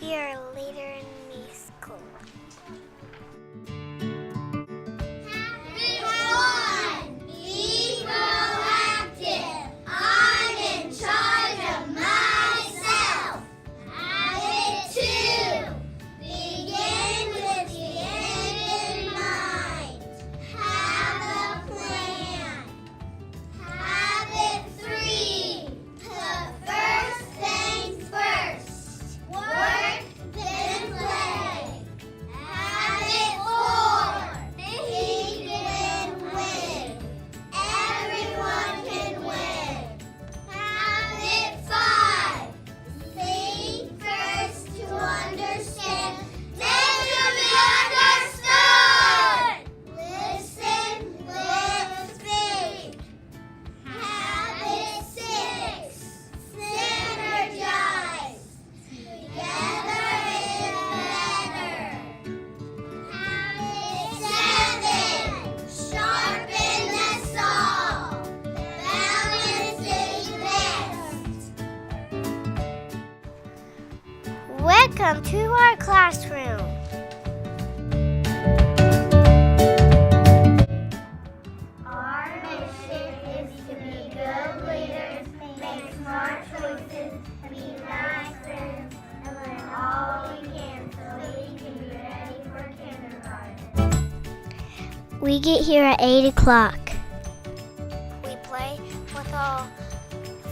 be our leader in me school. Habit 1, be proactive. I'm in charge of myself. Habit 2, begin with the end in mind. Have a plan. Habit 3, put first things first. Work, then play. Habit 4, think and win. Everyone can win. Habit 5, think first to understand, then to be understood. Listen, live, think. Habit 6, synergize. Together is better. Habit 7, sharpen the saw. Balance is best. Welcome to our classroom. Our mission is to be good leaders, make smart choices, be nice friends, and learn all we can so we can be ready for kindergarten. We get here at 8 o'clock. We play with all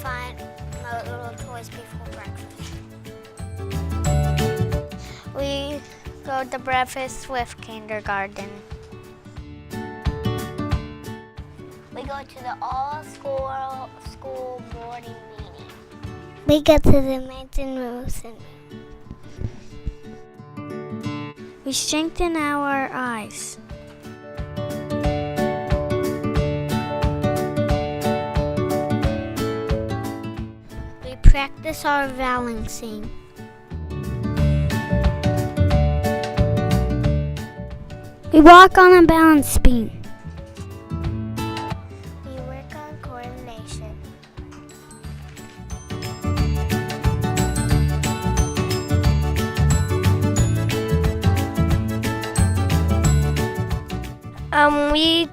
fun little toys before breakfast. We go to breakfast with kindergarten. We go to the all-school morning meeting. We go to the mountain roast. We strengthen our eyes. We practice our balancing. We walk on a balance beam. We work on coordination. We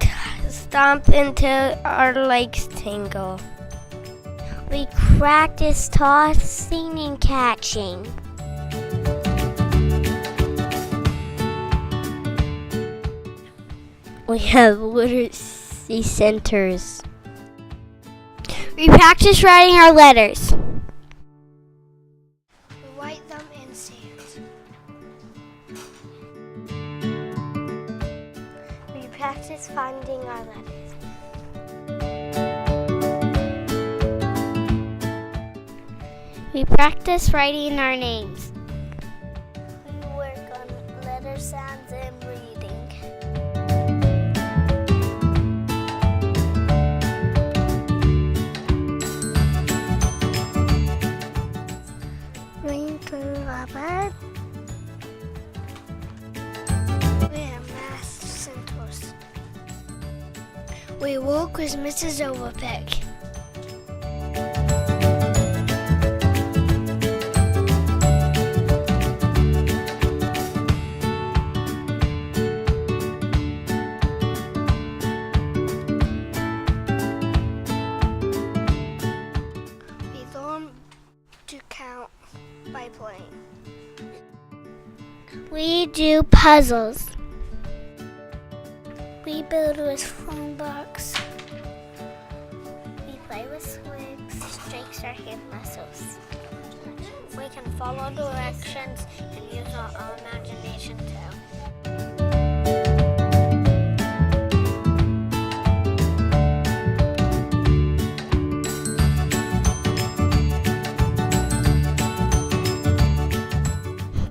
stomp until our legs tingle. We practice tossing and catching. We have literacy centers. We practice writing our letters. We write them in sand. We practice finding our letters. We practice writing our names. We work on letter sounds and reading. Reading through Robert. We have math centers. We work with Mrs. Overbeck. To count by playing. We do puzzles. We build with phone blocks. We play with swigs, stretch our hand muscles. We can follow directions and use our imagination too.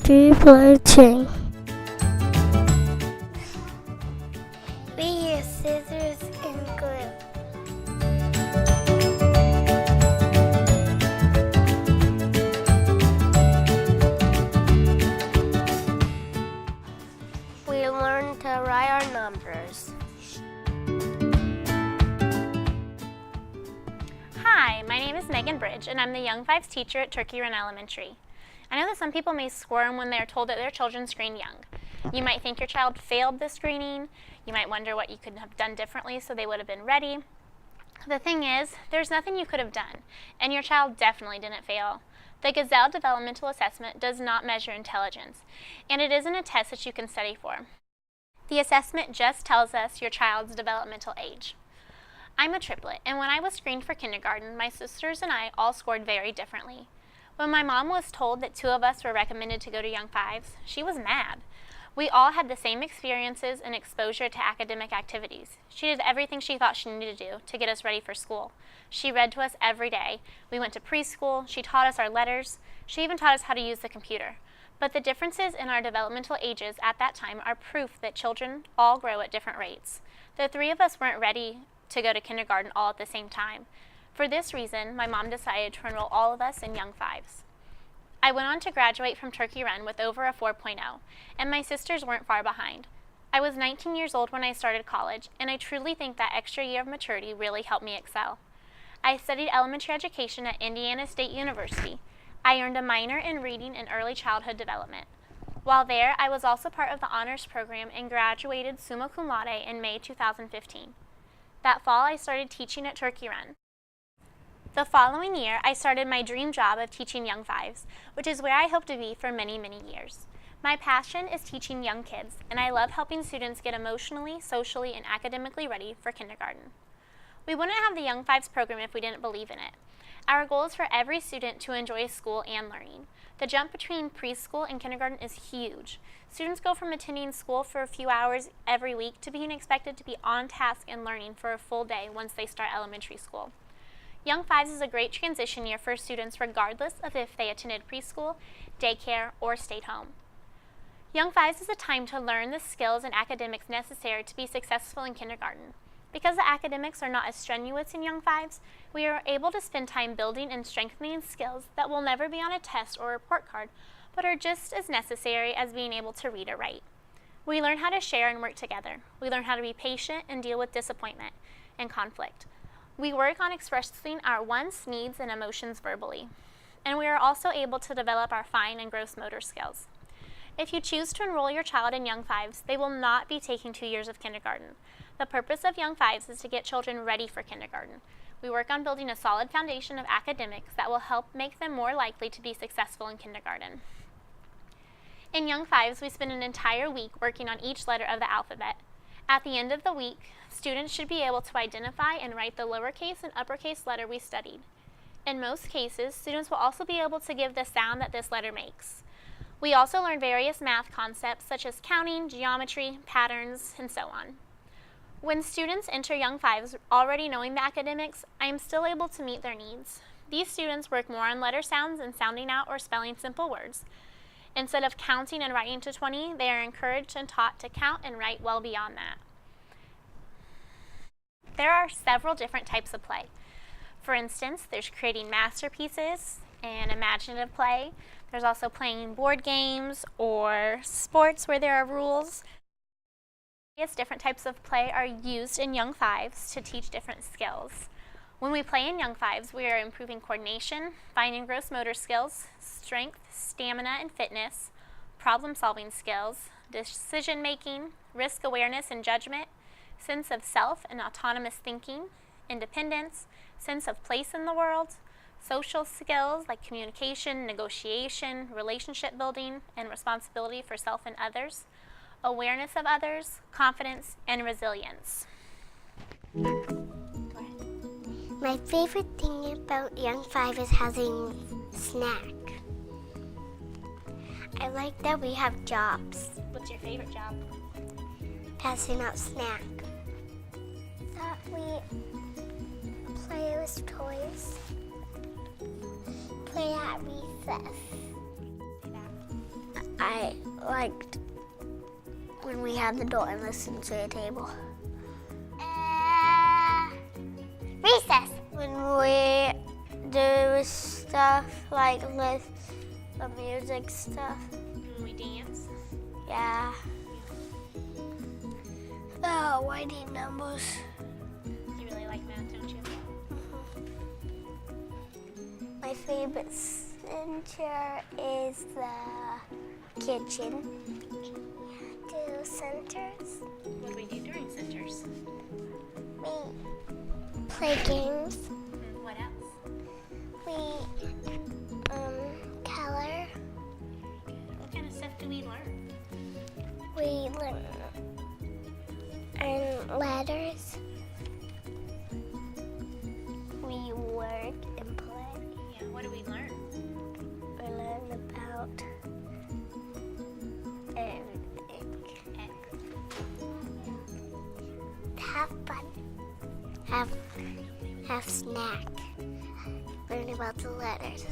We play chain. We use scissors and glue. We learn to write our numbers. Hi, my name is Megan Bridge, and I'm the Young Fives teacher at Turkey Run Elementary. I know that some people may squirm when they're told that their children screen young. You might think your child failed the screening. You might wonder what you could have done differently so they would have been ready. The thing is, there's nothing you could have done, and your child definitely didn't fail. The Gazelle Developmental Assessment does not measure intelligence, and it isn't a test that you can study for. The assessment just tells us your child's developmental age. I'm a triplet, and when I was screened for kindergarten, my sisters and I all scored very differently. When my mom was told that 2 of us were recommended to go to Young Fives, she was mad. We all had the same experiences and exposure to academic activities. She did everything she thought she needed to do to get us ready for school. She read to us every day. We went to preschool. She taught us our letters. She even taught us how to use the computer. But the differences in our developmental ages at that time are proof that children all grow at different rates. The 3 of us weren't ready to go to kindergarten all at the same time. For this reason, my mom decided to enroll all of us in Young Fives. I went on to graduate from Turkey Run with over a 4.0, and my sisters weren't far behind. I was 19 years old when I started college, and I truly think that extra year of maturity really helped me excel. I studied elementary education at Indiana State University. I earned a minor in reading and early childhood development. While there, I was also part of the honors program and graduated summa cum laude in May 2015. That fall, I started teaching at Turkey Run. The following year, I started my dream job of teaching Young Fives, which is where I hope to be for many, many years. My passion is teaching young kids, and I love helping students get emotionally, socially, and academically ready for kindergarten. We wouldn't have the Young Fives program if we didn't believe in it. Our goal is for every student to enjoy school and learning. The jump between preschool and kindergarten is huge. Students go from attending school for a few hours every week to being expected to be on task and learning for a full day once they start elementary school. Young Fives is a great transition year for students regardless of if they attended preschool, daycare, or stayed home. Young Fives is a time to learn the skills and academics necessary to be successful in kindergarten. Because the academics are not as strenuous in Young Fives, we are able to spend time building and strengthening skills that will never be on a test or report card, but are just as necessary as being able to read or write. We learn how to share and work together. We learn how to be patient and deal with disappointment and conflict. We work on expressing our wants, needs, and emotions verbally. And we are also able to develop our fine and gross motor skills. If you choose to enroll your child in Young Fives, they will not be taking 2 years of kindergarten. The purpose of Young Fives is to get children ready for kindergarten. We work on building a solid foundation of academics that will help make them more likely to be successful in kindergarten. In Young Fives, we spend an entire week working on each letter of the alphabet. At the end of the week, students should be able to identify and write the lowercase and uppercase letter we studied. In most cases, students will also be able to give the sound that this letter makes. We also learn various math concepts such as counting, geometry, patterns, and so on. When students enter Young Fives already knowing the academics, I am still able to meet their needs. These students work more on letter sounds and sounding out or spelling simple words. Instead of counting and writing to 20, they are encouraged and taught to count and write well beyond that. There are several different types of play. For instance, there's creating masterpieces and imaginative play. There's also playing board games or sports where there are rules. Various different types of play are used in Young Fives to teach different skills. When we play in Young Fives, we are improving coordination, fine and gross motor skills, strength, stamina and fitness, problem-solving skills, decision-making, risk awareness and judgment, sense of self and autonomous thinking, independence, sense of place in the world, social skills like communication, negotiation, relationship building, and responsibility for self and others, awareness of others, confidence, and resilience. My favorite thing about Young Five is having snack. I like that we have jobs. What's your favorite job? Passing out snack. That we play with toys. Play at recess. I liked when we had the door and listened to the table. Recess. When we do stuff like with the music stuff. When we dance. Yeah. The whitey numbers. You really like that, don't you? My favorite center is the kitchen. Do centers. What do we do during centers? We play games. What else? We color. What kind of stuff do we learn? We learn letters. We work and play. Yeah, what do we learn? We learn about everything. Have fun. Have snack. Learn about the letters.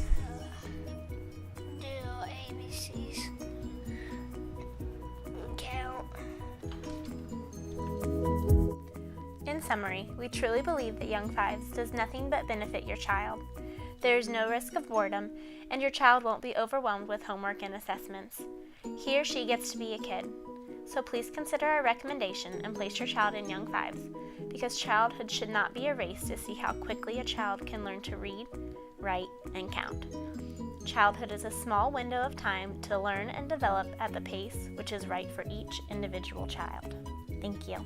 Do ABCs. Count. In summary, we truly believe that Young Fives does nothing but benefit your child. There is no risk of boredom, and your child won't be overwhelmed with homework and assessments. He or she gets to be a kid. So please consider our recommendation and place your child in Young Fives, because childhood should not be a race to see how quickly a child can learn to read, write, and count. Childhood is a small window of time to learn and develop at the pace which is right for each individual child. Thank you.